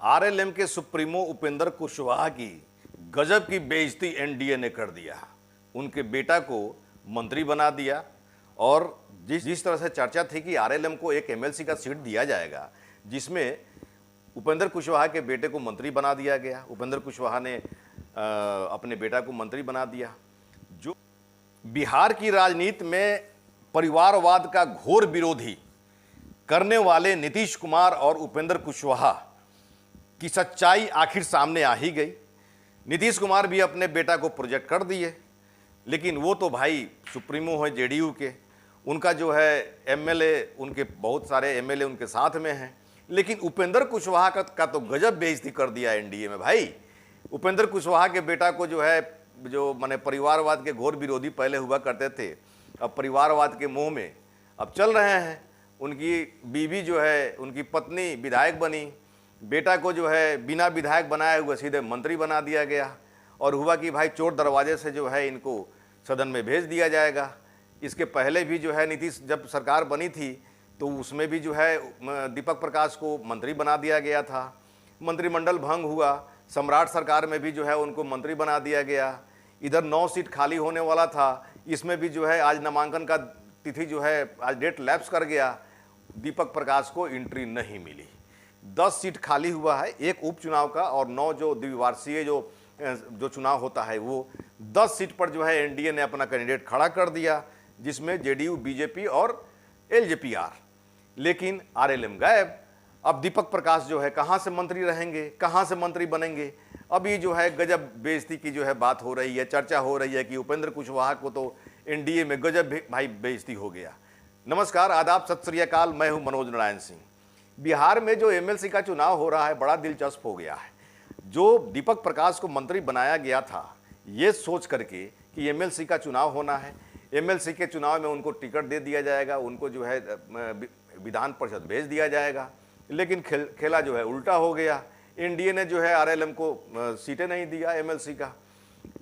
RLM के supremo Upendra Kushwaha की गजब की बेइज्जती एनडीए ने कर दिया। उनके बेटा को मंत्री बना दिया और जिस तरह से चर्चा थी कि आरएलएम को एक एमएलसी का सीट दिया जाएगा, जिसमें उपेंद्र कुशवाहा के बेटे को मंत्री बना दिया गया। उपेंद्र कुशवाहा ने अपने बेटा को मंत्री बना दिया। जो बिहार की राजनीति में परिवारवाद का घोर विरोधी करने वाले नीतीश कुमार और उपेंद्र कुशवाहा की सच्चाई आखिर सामने आ ही गई। नीतीश कुमार भी अपने बेटा को प्रोजेक्ट कर दिए, लेकिन वो तो भाई सुप्रीमो है जेडीयू के, उनका जो है एमएलए, उनके बहुत सारे एमएलए उनके साथ में हैं। लेकिन उपेंद्र कुशवाहा का तो गजब बेइज्जती कर दिया एनडीए में भाई। उपेंद्र कुशवाहा के बेटा को जो माने परिवारवाद के घोर विरोधी पहले हुआ करते थे, अब परिवारवाद के मोह में अब चल रहे हैं। उनकी बीवी जो है, उनकी पत्नी विधायक बनी, बेटा को जो है बिना विधायक बनाए हुए सीधे मंत्री बना दिया गया और हुआ कि भाई चोर दरवाजे से जो है इनको सदन में भेज दिया जाएगा। इसके पहले भी जो है नीतीश जब सरकार बनी थी तो उसमें भी जो है दीपक प्रकाश को मंत्री बना दिया गया था। मंत्रिमंडल भंग हुआ, सम्राट सरकार में भी जो है उनको मंत्री बना दिया गया। इधर 9 सीट खाली होने वाला था, इसमें भी जो है आज नामांकन का तिथि जो है आज डेट लैप्स कर गया, दीपक प्रकाश को एंट्री नहीं मिली। 10 सीट खाली हुआ है, एक उपचुनाव का और 9 जो द्विवार्षीय जो चुनाव होता है वो 10 सीट पर जो है एनडीए ने अपना कैंडिडेट खड़ा कर दिया, जिसमें जेडीयू, बीजेपी और एलजेपीआर। लेकिन आरएलएम गायब। अब दीपक प्रकाश जो है कहाँ से मंत्री रहेंगे, कहाँ से मंत्री बनेंगे? अभी जो है गजब बेइज्जती की जो है बात हो रही है, चर्चा हो रही है कि उपेंद्र कुशवाहा को तो एनडीए में गजब भाई बेइज्जती हो गया। नमस्कार, आदाब, सत श्री अकाल, मैं हूं मनोज नारायण सिंह। बिहार में जो एमएलसी का चुनाव हो रहा है बड़ा दिलचस्प हो गया है। जो दीपक प्रकाश को मंत्री बनाया गया था ये सोच करके कि एमएलसी का चुनाव होना है, एमएलसी के चुनाव में उनको टिकट दे दिया जाएगा, उनको जो है विधान परिषद भेज दिया जाएगा। लेकिन खेला जो है उल्टा हो गया। एनडीए ने जो है आरएलएम को सीटें नहीं दिया एमएलसी का।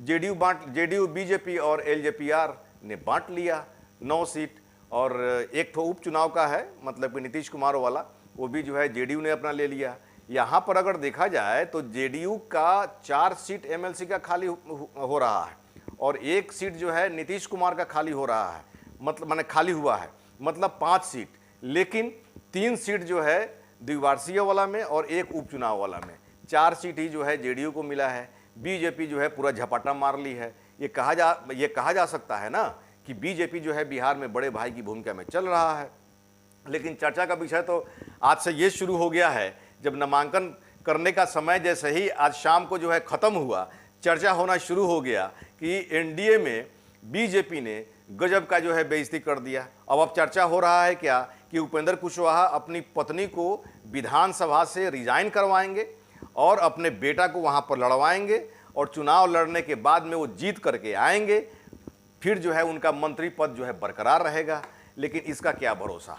जेडीयू, बीजेपी और एलजेपीआर ने बांट लिया 9 सीट और एक तो उपचुनाव का है, मतलब कि नीतीश कुमार वाला, वो भी जो है जेडीयू ने अपना ले लिया। यहाँ पर अगर देखा जाए तो जेडीयू का 4 सीट एमएलसी का खाली हो रहा है और 1 सीट जो है नीतीश कुमार का खाली हो रहा है, मतलब माने खाली हुआ है, मतलब 5 सीट। लेकिन 3 सीट जो है द्विवार्षीय वाला में और 1 उपचुनाव वाला में, 4 सीट ही जो है जेडीयू को मिला है। बीजेपी जो है पूरा झपाटा मार ली है। ये कहा जा सकता है ना कि बीजेपी जो है बिहार में बड़े भाई की भूमिका में चल रहा है। लेकिन चर्चा का विषय तो आज से ये शुरू हो गया है, जब नामांकन करने का समय जैसे ही आज शाम को जो है ख़त्म हुआ, चर्चा होना शुरू हो गया कि एनडीए में बीजेपी ने गजब का जो है बेइज्जती कर दिया। अब चर्चा हो रहा है क्या कि उपेंद्र कुशवाहा अपनी पत्नी को विधानसभा से रिजाइन करवाएंगे और अपने बेटा को वहाँ पर लड़वाएंगे और चुनाव लड़ने के बाद में वो जीत करके आएंगे, फिर जो है उनका मंत्री पद जो है बरकरार रहेगा। लेकिन इसका क्या भरोसा,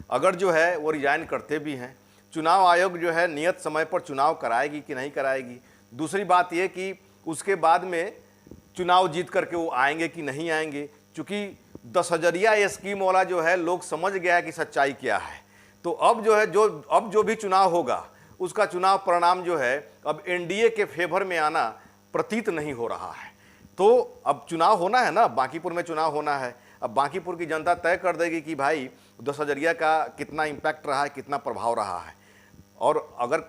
अगर जो है वो रिजाइन करते भी हैं, चुनाव आयोग जो है नियत समय पर चुनाव कराएगी कि नहीं कराएगी। दूसरी बात ये कि उसके बाद में चुनाव जीत करके वो आएंगे कि नहीं आएंगे, चूँकि 10,000 स्कीम वाला जो है लोग समझ गया कि सच्चाई क्या है। तो अब जो है जो भी चुनाव होगा उसका चुनाव परिणाम जो है अब एनडीए के फेवर में आना प्रतीत नहीं हो रहा है। तो अब चुनाव होना है ना, बांकीपुर में चुनाव होना है। अब बांकीपुर की जनता तय कर देगी कि भाई 10,000 का कितना इम्पैक्ट रहा है, कितना प्रभाव रहा है। और अगर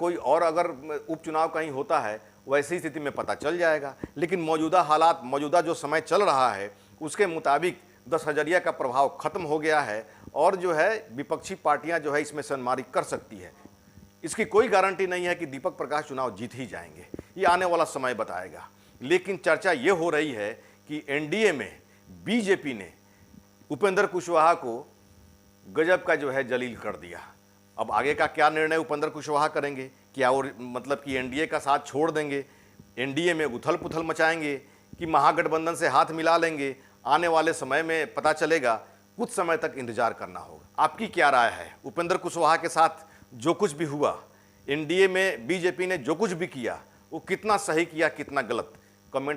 उपचुनाव कहीं होता है वैसी स्थिति में पता चल जाएगा। लेकिन मौजूदा हालात, मौजूदा जो समय चल रहा है उसके मुताबिक 10,000 का प्रभाव खत्म हो गया है और जो है विपक्षी पार्टियां जो है इसमें सनमारी कर सकती है। इसकी कोई गारंटी नहीं है कि दीपक प्रकाश चुनाव जीत ही जाएंगे, ये आने वाला समय बताएगा। लेकिन चर्चा ये हो रही है कि एनडीए में बीजेपी ने उपेंद्र कुशवाहा को गजब का जो है जलील कर दिया। अब आगे का क्या निर्णय उपेंद्र कुशवाहा करेंगे, क्या वो मतलब कि एनडीए का साथ छोड़ देंगे, एनडीए में उथल पुथल मचाएंगे कि महागठबंधन से हाथ मिला लेंगे, आने वाले समय में पता चलेगा। कुछ समय तक इंतजार करना होगा। आपकी क्या राय है? उपेंद्र कुशवाहा के साथ जो कुछ भी हुआ, एनडीए में बीजेपी ने जो कुछ भी किया, वो कितना सही किया, कितना गलत? कमेंट